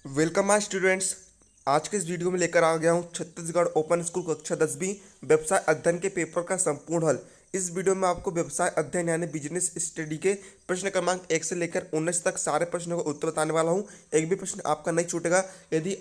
Welcome my students. आज के इस वीडियो में लेकर आ गया हूं छत्तीसगढ़ ओपन स्कूल कक्षा 10वीं व्यवसाय अध्ययन के पेपर का संपूर्ण हल। इस वीडियो में आपको व्यवसाय अध्ययन यानी बिजनेस स्टडी के प्रश्न क्रमांक 1 से लेकर 19 तक सारे प्रश्नों का उत्तर बताने वाला हूं। एक भी प्रश्न आपका नहीं छूटेगा। यदि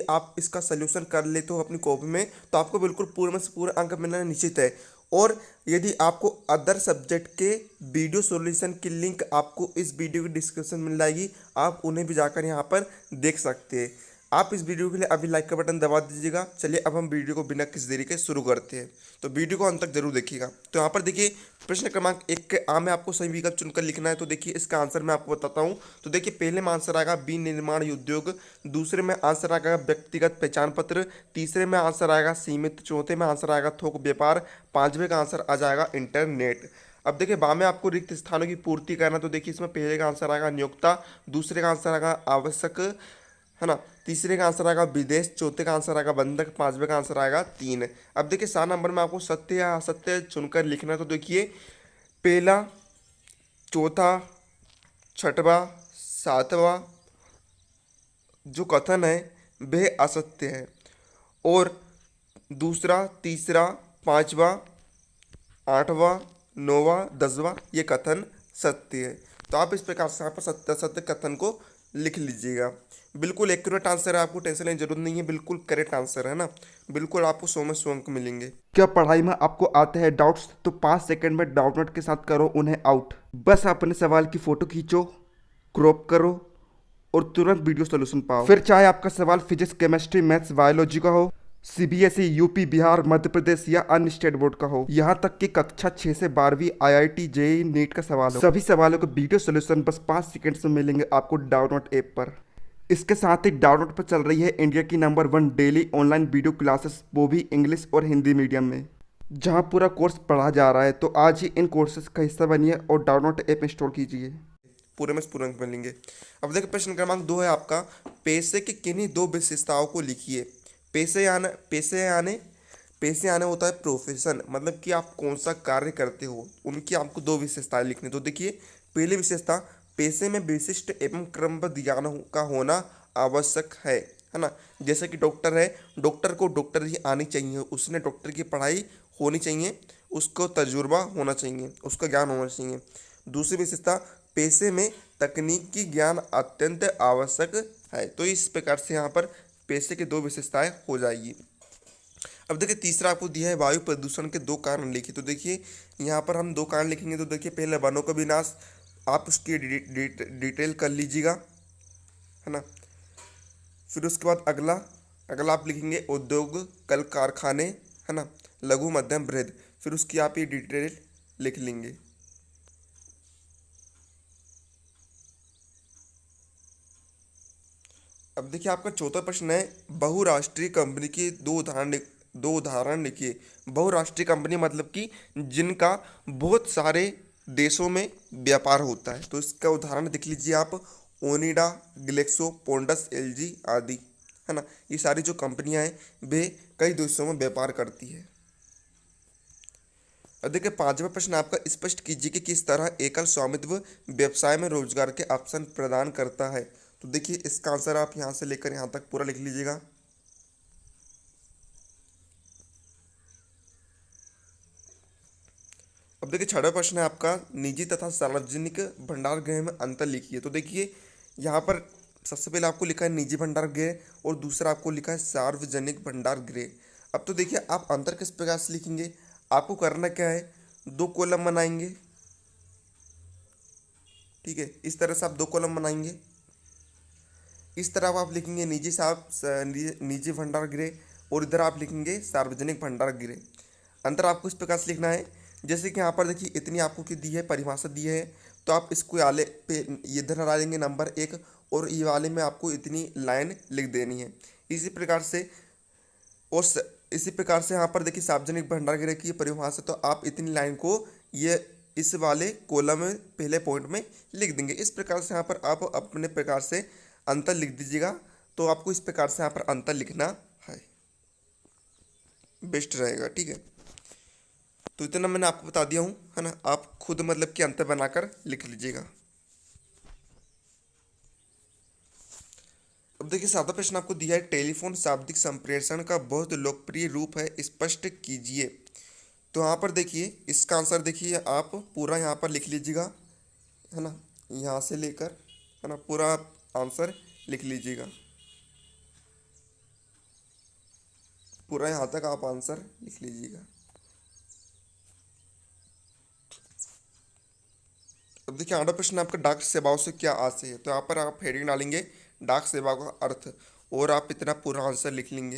आप इसका सलूशन कर लेते हो अपनी कॉपी में, तो आपको बिल्कुल पूरे में से पूरे अंक मिलना निश्चित है। और यदि आपको अदर सब्जेक्ट के वीडियो सॉल्यूशन की लिंक आपको इस वीडियो की डिस्क्रिप्शन में मिल जाएगी, आप उन्हें भी जाकर यहाँ पर देख सकते हैं। आप इस वीडियो के लिए अभी लाइक का बटन दबा दीजिएगा। चलिए अब हम वीडियो को बिना किसी देरी के शुरू करते हैं, तो वीडियो को अंत तक जरूर देखिएगा। तो यहाँ पर देखिए, प्रश्न क्रमांक 1 के आ में आपको सही विकल्प चुनकर लिखना है। तो देखिए इसका आंसर मैं आपको बताता हूँ। तो देखिए पहले में आंसर आएगा विनिर्माण उद्योग, दूसरे में आंसर आएगा व्यक्तिगत पहचान पत्र, तीसरे में आंसर आएगा सीमित, चौथे में आंसर आएगा थोक व्यापार, पांचवें का आंसर आ जाएगा इंटरनेट। अब देखिए बा में आपको रिक्त स्थानों की पूर्ति करना। तो देखिए इसमें पहले का आंसर आएगा नियोक्ता, दूसरे का आंसर आएगा आवश्यक, है ना, तीसरे का आंसर आएगा विदेश, चौथे का आंसर आएगा बंधक, पांचवें का आंसर आएगा 3। अब देखिए 7 नंबर में आपको सत्य या असत्य चुनकर लिखना है। तो देखिए पहला, चौथा, छठवां, सातवां जो कथन है वह असत्य है, और दूसरा, तीसरा, पांचवा, आठवां, नौवां, 10वां ये कथन सत्य है। तो आप इस प्रकार से यहाँ पर सत्य सत्य कथन को लिख लीजिएगा। बिल्कुल एक्यूरेट आंसर है, आपको टेंशन लेने जरूरत नहीं है, बिल्कुल करेक्ट आंसर है ना। बिल्कुल आपको 100 में 100 अंक मिलेंगे। क्या पढ़ाई में आपको आते हैं डाउट्स? तो 5 सेकंड में डाउट नोट के साथ करो उन्हें आउट। बस अपने सवाल की फोटो खींचो, क्रॉप करो और तुरंत वीडियो सॉल्यूशन पाओ। फिर चाहे आपका सवाल फिजिक्स, केमिस्ट्री, मैथ्स, बायोलॉजी का हो, सीबीएसई, यूपी, बिहार, मध्य प्रदेश या अन्य स्टेट बोर्ड का हो, यहाँ तक कि कक्षा 6 से 12वीं आईआईटी, जेईई, नीट का सवाल हो, सभी सवालों का वीडियो सॉल्यूशन बस 5 सेकंड में मिलेंगे आपको डाउनलोड ऐप पर। इसके साथ ही डाउनलोड पर चल रही है इंडिया की number 1 daily online video classes, वो भी इंग्लिश और हिंदी मीडियम में, जहाँ पूरा कोर्स पढ़ा जा रहा है। तो आज ही इन कोर्सेज का हिस्सा बनिए और डाउनलोड ऐप इंस्टॉल कीजिए। पूरे में पूरे अंक मिलेंगे। अब देखिए प्रश्न क्रमांक 2 है आपका, पैसे की किन्हीं दो विशेषताओं को लिखिए। पैसे आने होता है प्रोफेशन, मतलब कि आप कौन सा कार्य करते हो, उनकी आपको दो विशेषताएं लिखनी। तो देखिए पहली विशेषता, पैसे में विशिष्ट एवं क्रमबद्ध ज्ञान का होना आवश्यक है ना। जैसे कि डॉक्टर है, डॉक्टर को डॉक्टर ही आनी चाहिए, उसने डॉक्टर की पढ़ाई होनी चाहिए, उसको तजुर्बा होना चाहिए, उसका ज्ञान होना चाहिए। दूसरी विशेषता, पैसे में तकनीकी ज्ञान अत्यंत आवश्यक है। तो इस प्रकार से यहाँ पर पैसे की दो विशेषताएं हो जाएगी। अब देखिए तीसरा आपको दिया है वायु प्रदूषण के दो कारण लिखिए। तो देखिए यहाँ पर हम दो कारण लिखेंगे। तो देखिए पहले वनों का विनाश, आप उसकी डिटेल कर लीजिएगा, है ना। फिर उसके बाद अगला अगला आप लिखेंगे उद्योग, कल कारखाने, है ना, लघु मध्यम बृहद, फिर उसकी आप ये डिटेल लिख लेंगे। अब देखिए आपका चौथा प्रश्न है, बहुराष्ट्रीय कंपनी की दो उदाहरण लिखिए। बहुराष्ट्रीय कंपनी मतलब कि जिनका बहुत सारे देशों में व्यापार होता है। तो इसका उदाहरण देख लीजिए आप, ओनिडा, ग्लेक्सो, पोंडस, एलजी आदि, है ना। ये सारी जो कंपनियां हैं वे कई देशों में व्यापार करती है। अब देखिए पांचवा प्रश्न आपका, स्पष्ट कीजिए कि किस तरह एकल स्वामित्व व्यवसाय में रोजगार के ऑप्शन प्रदान करता है। तो देखिए इसका आंसर आप यहाँ से लेकर यहाँ तक पूरा लिख लीजिएगा। अब देखिए छठा प्रश्न है आपका, निजी तथा सार्वजनिक भंडार गृह में अंतर लिखिए। तो देखिए यहाँ पर सबसे पहले आपको लिखा है निजी भंडार गृह और दूसरा आपको लिखा है सार्वजनिक भंडार गृह। अब तो देखिए आप अंतर किस प्रकार से लिखेंगे, आपको करना क्या है, दो कॉलम बनाएंगे, ठीक है। इस तरह से आप दो कॉलम बनाएंगे, इस तरह आप लिखेंगे निजी भंडार गृह और इधर आप लिखेंगे सार्वजनिक भंडार गृह। अंतर आपको इस प्रकार से लिखना है, जैसे कि यहाँ पर देखिए इतनी आपको की दी है, परिभाषा दी है, तो आप इसको वाले पे इधर डालेंगे नंबर 1 और ये वाले में आपको इतनी लाइन लिख देनी है। इसी प्रकार से इसी प्रकार से यहाँ पर देखिए सार्वजनिक भंडार गृह की परिभाषा, तो आप इतनी लाइन को ये इस वाले कॉलम में पहले पॉइंट में लिख देंगे। इस प्रकार से यहाँ पर आप अपने प्रकार से अंतर लिख दीजिएगा। तो आपको इस प्रकार से यहाँ पर अंतर लिखना है, बेस्ट रहेगा, ठीक है। तो इतना मैंने आपको बता दिया हूँ, है ना। आप खुद मतलब कि अंतर बनाकर लिख लीजिएगा। देखिए सादा प्रश्न आपको दिया है, टेलीफोन शाब्दिक संप्रेषण का बहुत लोकप्रिय रूप है, स्पष्ट कीजिए। तो यहाँ पर देखिए इसका आंसर देखिए आप पूरा यहाँ पर लिख लीजिएगा, है ना, यहाँ से लेकर, है ना, पूरा आप आंसर लिख लीजिएगा, पूरा यहाँ तक आप आंसर लिख लीजिएगा। अब देखिए अगला प्रश्न आपका, डाक सेवाओं से क्या आशय है। तो यहाँ पर आप हेडिंग डालेंगे डाक सेवा का अर्थ, और आप इतना पूरा आंसर लिख लेंगे,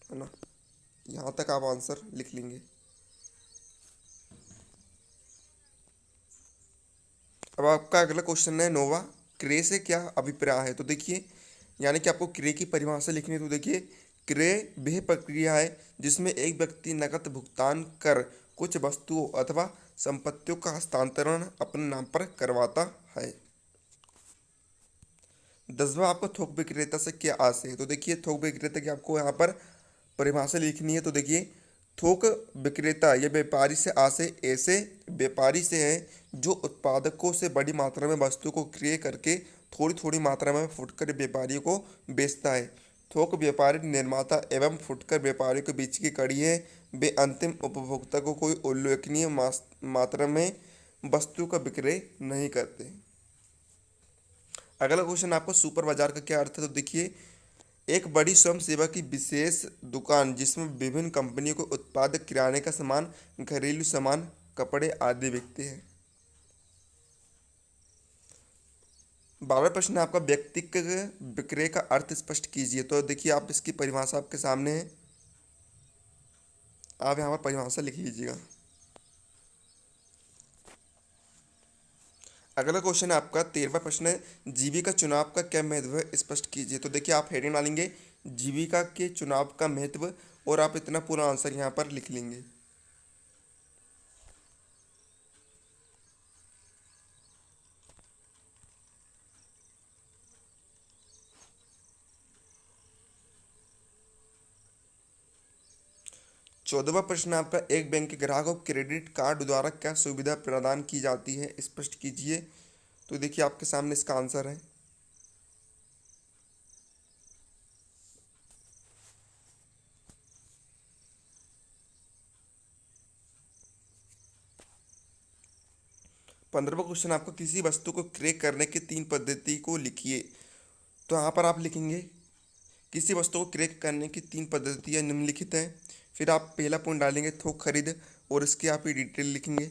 है ना, यहाँ तक आप आंसर लिख लेंगे। अब आपका अगला क्वेश्चन है, नोवा क्रय से क्या अभिप्राय है। तो देखिए यानी कि आपको क्रय की परिभाषा लिखनी है। तो देखिए क्रय वह प्रक्रिया है जिसमें एक व्यक्ति नकद भुगतान कर कुछ वस्तुओं अथवा संपत्तियों का हस्तांतरण अपने नाम पर करवाता है। 10वां आपको थोक विक्रेता से क्या आशय है। तो देखिए थोक विक्रेता की आपको यहाँ पर परिभाषा लिखनी है। तो देखिए थोक विक्रेता या व्यापारी से आशय ऐसे व्यापारी से है जो उत्पादकों से बड़ी मात्रा में वस्तु को क्रय करके थोड़ी थोड़ी मात्रा में फुटकर व्यापारियों को बेचता है। थोक व्यापारी निर्माता एवं फुटकर व्यापारियों के बीच की कड़ी है। वे अंतिम उपभोक्ता को कोई उल्लेखनीय मात्रा में वस्तु का विक्रय नहीं करते। अगला क्वेश्चन आपको सुपर बाजार का क्या अर्थ है। तो देखिए एक बड़ी स्वयं सेवा की विशेष दुकान जिसमें विभिन्न कंपनियों के उत्पाद, किराने का सामान, घरेलू सामान, कपड़े आदि बिकते हैं। 12वां प्रश्न आपका, व्यक्तिगत विक्रय का अर्थ स्पष्ट कीजिए। तो देखिए आप इसकी परिभाषा आपके सामने है, आप यहाँ पर परिभाषा लिख लीजिएगा। अगला क्वेश्चन है आपका 13वां प्रश्न है, जीविका चुनाव का क्या महत्व है, स्पष्ट कीजिए। तो देखिए आप हेडिंग डालेंगे जीविका के चुनाव का महत्व, और आप इतना पूरा आंसर यहाँ पर लिख लेंगे। चौदहवां प्रश्न आपका, एक बैंक के ग्राहक को क्रेडिट कार्ड द्वारा क्या सुविधा प्रदान की जाती है, स्पष्ट कीजिए। तो देखिए आपके सामने इसका आंसर है। पंद्रहवां क्वेश्चन आपको, किसी वस्तु को क्रय करने की 3 पद्धति को लिखिए। तो यहाँ पर आप लिखेंगे किसी वस्तु को क्रय करने की 3 पद्धतियाँ निम्नलिखित हैं। फिर आप पहला पॉइंट डालेंगे थोक खरीद, और इसकी आप ये डिटेल लिखेंगे।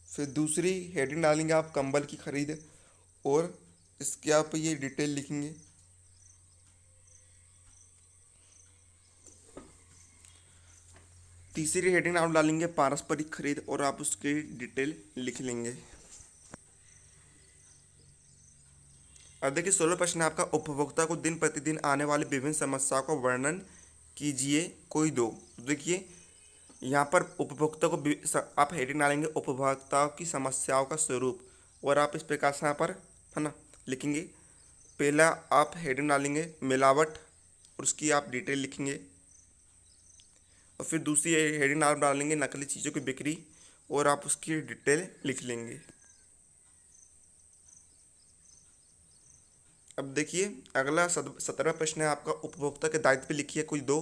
फिर दूसरी हेडिंग डालेंगे आप कंबल की खरीद, और इसके आप ये डिटेल लिखेंगे। तीसरी हेडिंग आप डालेंगे पारस्परिक खरीद, और आप उसकी डिटेल लिख लेंगे। अब देखिए 16 प्रश्न आपका, उपभोक्ता को दिन प्रतिदिन आने वाली विभिन्न समस्याओं का वर्णन कीजिए, कोई दो। देखिए यहाँ पर उपभोक्ता को आप हेडिंग डालेंगे उपभोक्ताओं की समस्याओं का स्वरूप, और आप इस प्रकार से यहाँ पर, है ना, लिखेंगे। पहला आप हेडिंग डालेंगे मिलावट, और उसकी आप डिटेल लिखेंगे। और फिर दूसरी हेडिंग आप डालेंगे नकली चीज़ों की बिक्री, और आप उसकी डिटेल लिख लेंगे। अब देखिए अगला 17वां प्रश्न है आपका, उपभोक्ता के दायित्व लिखिए कोई दो।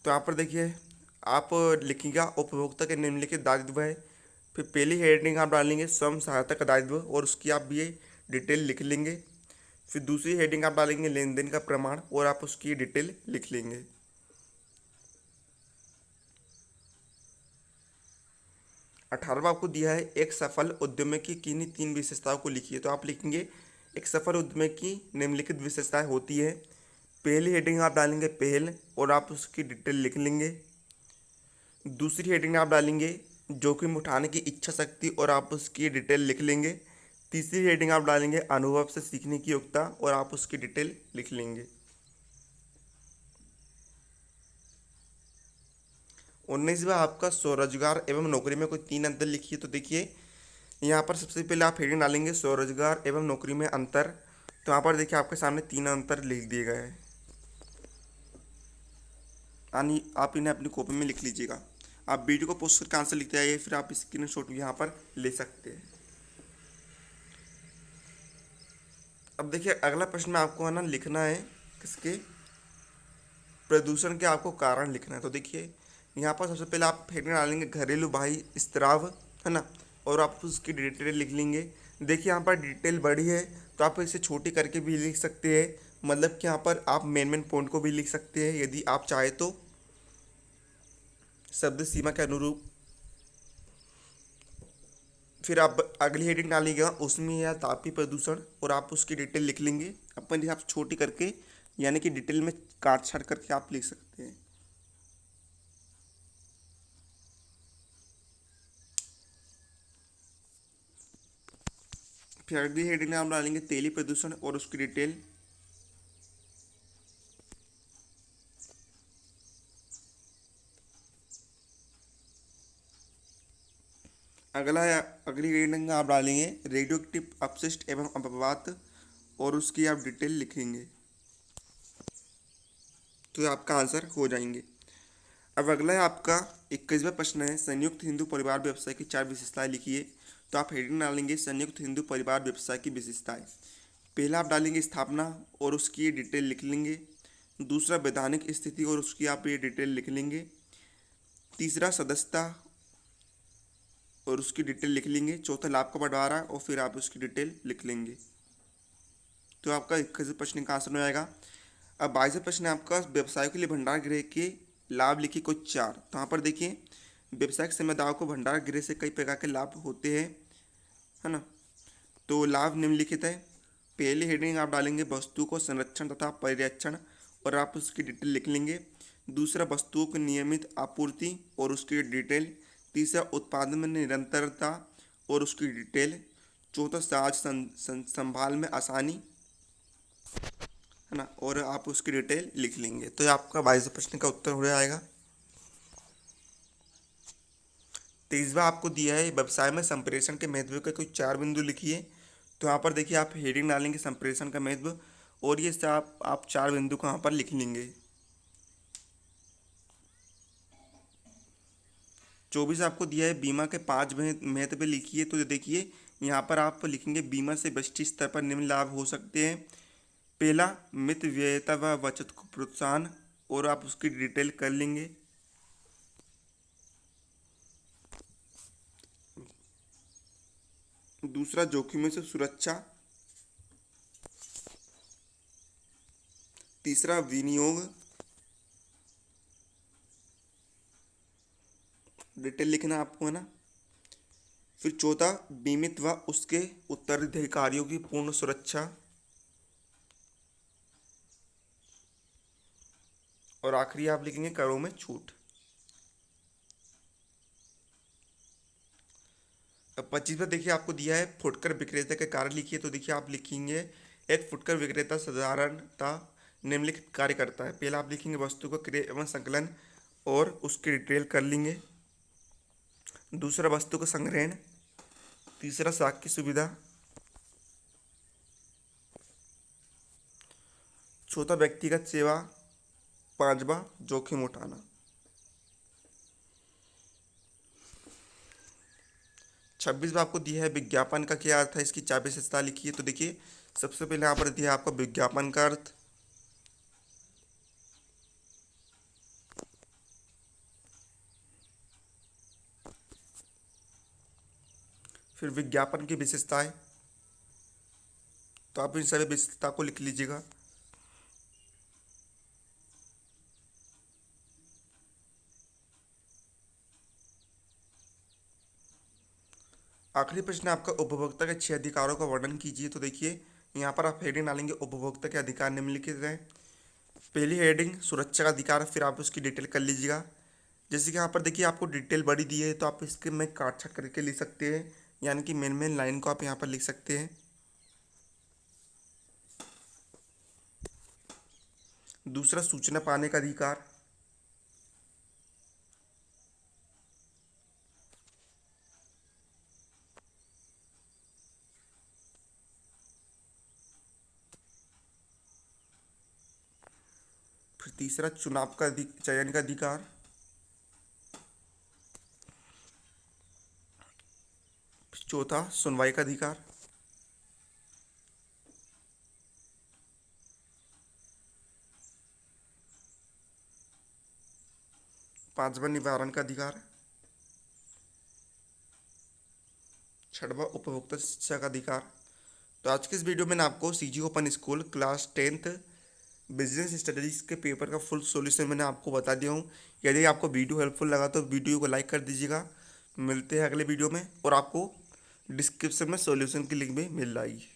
तो यहाँ पर देखिए आप लिखिएगा उपभोक्ता के निम्नलिखित दायित्व है। फिर पहली हेडिंग आप डालेंगे स्वयं सहायता का दायित्व, और उसकी आप भी डिटेल लिख लेंगे। फिर दूसरी हेडिंग आप डालेंगे लेन देन का प्रमाण, और आप उसकी डिटेल लिख लेंगे। 18वां आपको दिया है, एक सफल उद्यमी की किन्हीं 3 विशेषताओं को लिखिए। तो आप लिखेंगे एक सफल उद्यमी की निम्नलिखित विशेषताएं होती है। पहली हेडिंग आप डालेंगे पहल, और आप उसकी डिटेल लिख लेंगे। दूसरी हेडिंग आप डालेंगे जोखिम उठाने की इच्छा शक्ति, और आप उसकी डिटेल लिख लेंगे। तीसरी हेडिंग आप डालेंगे अनुभव से सीखने की योग्यता, और आप उसकी डिटेल लिख लेंगे। 19वां आपका स्वरोजगार एवं नौकरी में कोई 3 अंतर लिखिए। तो देखिए यहाँ पर सबसे पहले आप हेडिंग डालेंगे स्वरोजगार एवं नौकरी में अंतर। तो यहाँ पर देखिए आपके सामने 3 अंतर लिख दिए गए हैं, यानी आप इन्हें अपनी कॉपी में लिख लीजिएगा। आप वीडियो को पोस्ट करके आंसर लिखते आइए, फिर आप स्क्रीनशॉट यहाँ पर ले सकते हैं। अब देखिए अगला प्रश्न में आपको है ना लिखना है किसके, प्रदूषण के आपको कारण लिखना है। तो देखिए यहाँ पर सबसे पहले आप हेडिंग डालेंगे घरेलू वायु स्त्राव, है ना, और आप उसकी डिटेल लिख लेंगे। देखिए यहाँ पर डिटेल बड़ी है तो आप इसे छोटी करके भी लिख सकते हैं, मतलब कि यहाँ पर आप मेन पॉइंट को भी लिख सकते हैं यदि आप चाहे तो शब्द सीमा के अनुरूप। फिर आप अगली हेडिंग डालिएगा उसमें या तापीय प्रदूषण, और आप उसकी डिटेल लिख लेंगे अपन आप छोटी करके, यानी कि डिटेल में काट छाट करके आप लिख सकते हैं। फिर अगली हेडिंग में आप डालेंगे तेली प्रदूषण और उसकी डिटेल। अगला है अगली हेडिंग में आप डालेंगे रेडियो एक्टिव अपशिष्ट एवं अपवाद, और उसकी आप डिटेल लिखेंगे तो आपका आंसर हो जाएंगे। अब अगला है आपका 21वां प्रश्न है संयुक्त हिंदू परिवार व्यवसाय की 4 विशेषताएं लिखिए। तो आप हेडिंग डालेंगे संयुक्त हिंदू परिवार व्यवसाय की विशेषताएं। पहला आप डालेंगे स्थापना और उसकी डिटेल लिख लेंगे। दूसरा वैधानिक स्थिति और उसकी आप ये डिटेल लिख लेंगे। तीसरा सदस्यता और उसकी डिटेल लिख लेंगे। चौथा लाभ का बंटवारा और फिर आप उसकी डिटेल लिख लेंगे। तो आपका 21वें प्रश्न का आंसर हो जाएगा। अब 22वां प्रश्न है आपका व्यवसायों के लिए भंडार गृह के लाभ लिखिए कुछ 4। तो यहाँ पर देखिए व्यावसायिक समुदायों को भंडार गृह से कई प्रकार के लाभ होते हैं, है ना। तो लाभ निम्नलिखित है। पहली हेडिंग आप डालेंगे वस्तु को संरक्षण तथा परिरक्षण, और आप उसकी डिटेल लिख लेंगे। दूसरा वस्तुओं की नियमित आपूर्ति और उसकी डिटेल। तीसरा उत्पादन में निरंतरता और उसकी डिटेल। चौथा साज संभाल में आसानी, है ना, और आप उसकी डिटेल लिख लेंगे। तो ये आपका 22वें प्रश्न का उत्तर हो जाएगा। 23वां आपको दिया है व्यवसाय में संप्रेषण के महत्व के कुछ 4 बिंदु लिखिए। तो यहाँ पर देखिए आप हेडिंग डालेंगे संप्रेषण का महत्व, और ये से आप 4 बिंदु को यहाँ पर लिख लेंगे। 24 आपको दिया है बीमा के 5 महत्व लिखिए। तो देखिए यहाँ पर आप लिखेंगे बीमा से वैश्विक स्तर पर निम्न लाभ हो सकते हैं। पहला मित व्ययता व बचत को प्रोत्साहन, और आप उसकी डिटेल कर लेंगे। दूसरा जोखिमों से सुरक्षा। तीसरा विनियोग, डिटेल लिखना आपको, है ना। फिर चौथा बीमित व उसके उत्तराधिकारियों की पूर्ण सुरक्षा, और आखिरी आप लिखेंगे करों में छूट। अब 25वां देखिए आपको दिया है फुटकर विक्रेता के कारण लिखिए। तो देखिए आप लिखेंगे एक फुटकर विक्रेता साधारणतः निम्नलिखित कार्य करता है। पहला आप लिखेंगे वस्तु को क्रय एवं संकलन, और उसकी डिटेल कर लेंगे। दूसरा वस्तु का संग्रहण। तीसरा साख की सुविधा। चौथा व्यक्तिगत सेवा। पांचवा जोखिम उठाना। 26वां आपको दिया है विज्ञापन का क्या अर्थ है, इसकी 4 विशेषता लिखिए। तो देखिए सबसे पहले यहाँ पर दिया है आपका विज्ञापन का अर्थ। फिर विज्ञापन की विशेषताएं, तो आप इन सभी विशेषता को लिख लीजिएगा। आखिरी प्रश्न आपका उपभोक्ता के 6 अधिकारों का वर्णन कीजिए। तो देखिए यहाँ पर आप हेडिंग डालेंगे उपभोक्ता के अधिकार निम्नलिखित हैं। पहली हेडिंग सुरक्षा का अधिकार, फिर आप उसकी डिटेल कर लीजिएगा। जैसे कि यहाँ पर देखिए आपको डिटेल बड़ी दी है तो आप इसके में काट छाट करके लिख सकते हैं, यानी कि मेन लाइन को आप यहाँ पर लिख सकते हैं। दूसरा सूचना पाने का अधिकार। फिर तीसरा चुनाव का चयन का अधिकार। चौथा सुनवाई का अधिकार। पांचवा निवारण का अधिकार। छठवां उपभोक्ता शिक्षा का अधिकार। तो आज की इस वीडियो में मैं आपको CG open school class 10th business studies के पेपर का फुल सॉल्यूशन मैंने आपको बता दिया हूँ। यदि आपको वीडियो हेल्पफुल लगा तो वीडियो को लाइक कर दीजिएगा। मिलते हैं अगले वीडियो में, और आपको डिस्क्रिप्शन में सॉल्यूशन की लिंक भी मिल रही है।